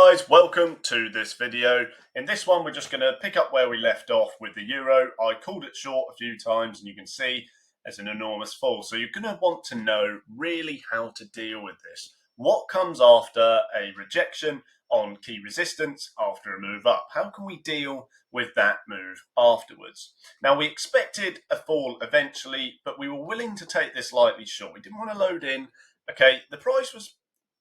guys, welcome to this video. In this one we're just going to pick up where we left off with the euro. I called it short a few times and you can see it's an enormous fall. So you're going to want to know really how to deal with this. What comes after a rejection on key resistance after a move up? How can we deal with that move afterwards? Now we expected a fall eventually, but we were willing to take this lightly short. We didn't want to load in. Okay, the price was,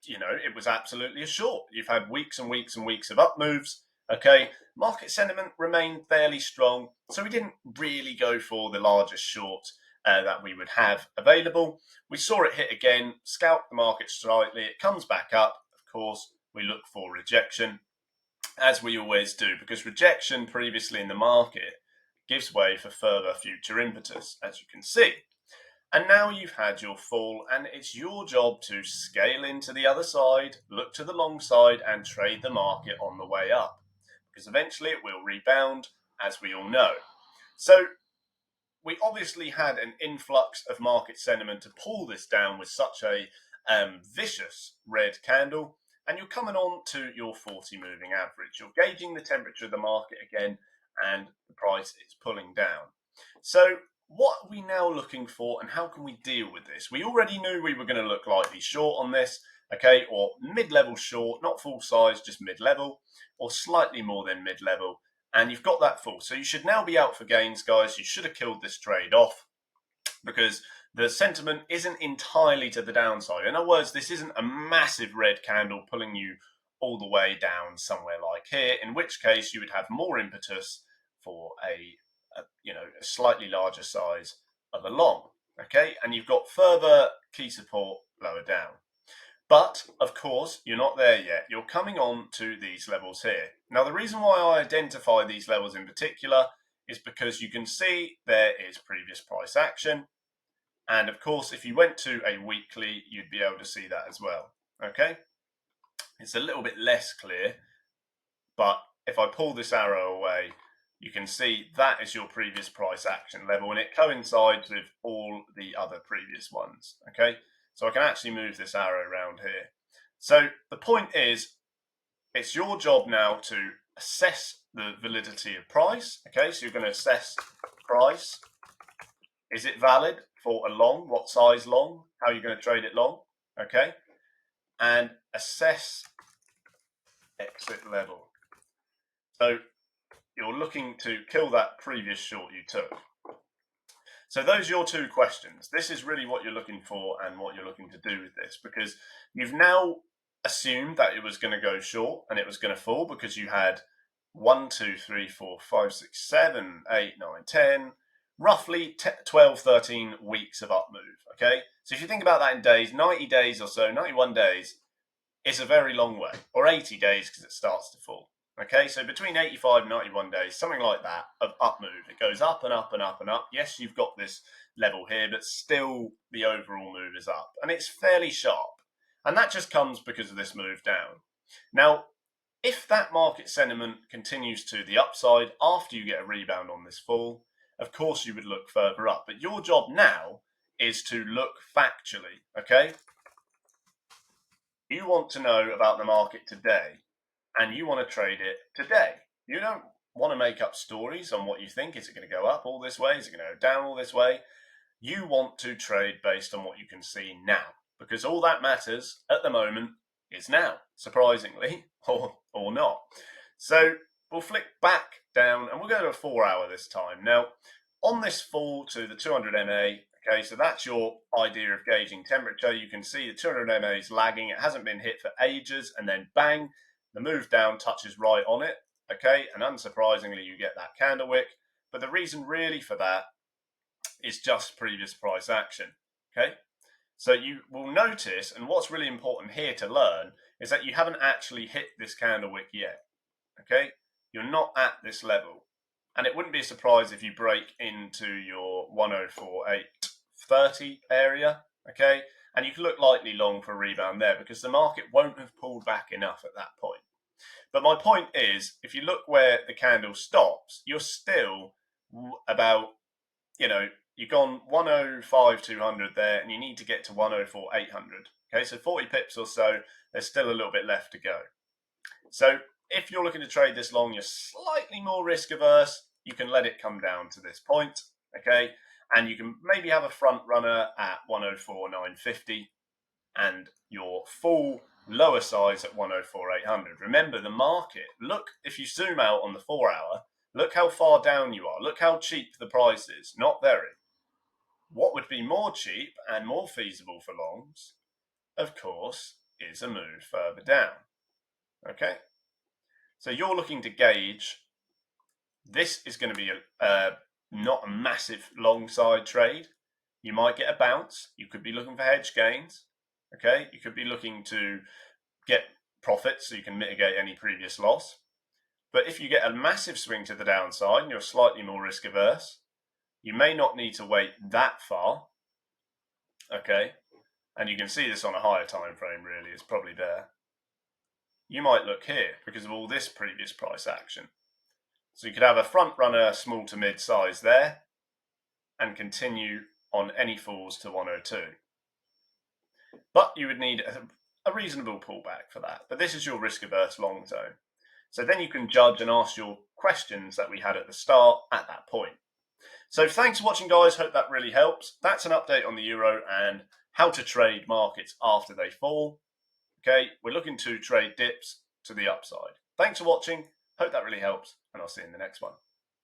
it was absolutely a short. You've had weeks and weeks and weeks of up moves. Okay, market sentiment remained fairly strong, so we didn't really go for the largest short that we would have available. We saw it hit again, scalp the market slightly, it comes back up. Of course, we look for rejection, as we always do, because rejection previously in the market gives way for further future impetus, as you can see. And now you've had your fall, and it's your job to scale into the other side, look to the long side, and trade the market on the way up, because eventually it will rebound, as we all know. So we obviously had an influx of market sentiment to pull this down with such a vicious red candle, and you're coming on to your 40 moving average. You're gauging the temperature of the market again, and the price is pulling down. So what are we now looking for, and how can we deal with this? We already knew we were going to look lightly short on this, okay, or mid-level short, not full size, just mid-level, or slightly more than mid-level, and you've got that full. So you should now be out for gains, guys. You should have killed this trade off, because the sentiment isn't entirely to the downside. In other words, this isn't a massive red candle pulling you all the way down somewhere like here, in which case you would have more impetus for a slightly larger size of a long, okay? And you've got further key support lower down. But, of course, you're not there yet. You're coming on to these levels here. Now, the reason why I identify these levels in particular is because you can see there is previous price action. And, of course, if you went to a weekly, you'd be able to see that as well, okay? It's a little bit less clear, but if I pull this arrow away, you can see that is your previous price action level, and it coincides with all the other previous ones, okay? So I can actually move this arrow around here. So the point is, it's your job now to assess the validity of price, okay? So you're going to assess price. Is it valid for a long? What size long? How are you going to trade it long, okay? And assess exit level. So you're looking to kill that previous short you took. So those are your two questions. This is really what you're looking for and what you're looking to do with this, because you've now assumed that it was going to go short and it was going to fall because you had 1, 2, 3, 4, 5, 6, 7, 8, 9, 10, roughly 12, 13 weeks of up move, okay? So if you think about that in days, 90 days or so, 91 days, it's a very long way, or 80 days because it starts to fall. Okay, so between 85 and 91 days, something like that, of up move. It goes up and up and up and up. Yes, you've got this level here, but still the overall move is up. And it's fairly sharp. And that just comes because of this move down. Now, if that market sentiment continues to the upside after you get a rebound on this fall, of course you would look further up. But your job now is to look factually, okay? You want to know about the market today, and you want to trade it today. You don't want to make up stories on what you think. Is it going to go up all this way? Is it going to go down all this way? You want to trade based on what you can see now, because all that matters at the moment is now, surprisingly, or not. So we'll flick back down and we'll go to a 4-hour this time. Now, on this fall to the 200 MA, okay, so that's your idea of gauging temperature. You can see the 200 MA is lagging. It hasn't been hit for ages, and then bang, the move down touches right on it, okay? And unsurprisingly, you get that candle wick. But the reason really for that is just previous price action, okay? So you will notice, and what's really important here to learn, is that you haven't actually hit this candle wick yet, okay? You're not at this level. And it wouldn't be a surprise if you break into your 104.830 area, okay? And you can look lightly long for a rebound there because the market won't have pulled back enough at that point. But my point is, if you look where the candle stops, you're still about, you've gone 105.200 there, and you need to get to 104.800. Okay, so 40 pips or so, there's still a little bit left to go. So if you're looking to trade this long, you're slightly more risk averse, you can let it come down to this point, okay? And you can maybe have a front runner at 104,950 and your full lower size at 104,800. Remember the market, look, if you zoom out on the 4 hour, look how far down you are. Look how cheap the price is. Not very. What would be more cheap and more feasible for longs, of course, is a move further down. Okay? So you're looking to gauge, this is going to be not a massive long side trade. You might get a bounce. You could be looking for hedge gains. Okay? You could be looking to get profits so you can mitigate any previous loss. But if you get a massive swing to the downside and you're slightly more risk averse, you may not need to wait that far. Okay? And you can see this on a higher time frame, really, it's probably there. You might look here because of all this previous price action. So you could have a front runner small to mid size there and continue on any falls to 102. But you would need a reasonable pullback for that. But this is your risk averse long zone. So then you can judge and ask your questions that we had at the start at that point. So thanks for watching, guys. Hope that really helps. That's an update on the euro and how to trade markets after they fall. Okay, we're looking to trade dips to the upside. Thanks for watching. Hope that really helps, and I'll see you in the next one.